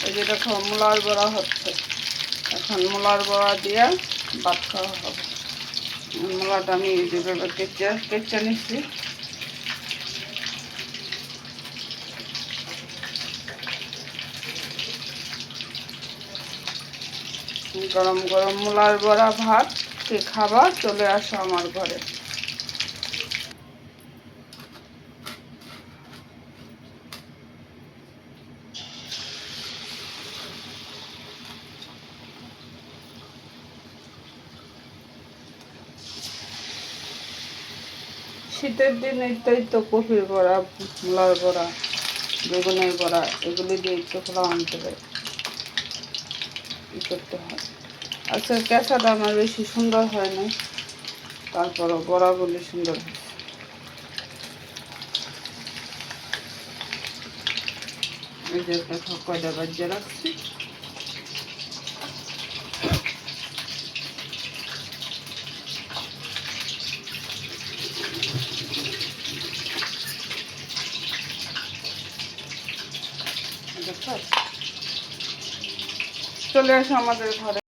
এই যে দেখো মূলার বড়া হচ্ছে, এখন মূলার বড়া দিয়ে ভাত খাওয়া হবে। মূলাটা আমি যেভাবে কেচে নিচ্ছি। গরম গরম মূলার বড়া ভাত কে খাবার, চলে আসো আমার ঘরে। শীতের দিনে তো কপির বড়া, মূলার বড়া, বেগুনের বড়া, এগুলি দিয়ে একটু খোলা আনতে হয়, ই করতে হয়। আচ্ছা, কেঁচাটা আমার বেশি সুন্দর হয় না, তারপরও বড়াগুলি সুন্দর হয়। এই যে দেখো কয়টা বাজিয়ে রাখছি। চলে আসো আমাদের ঘরে।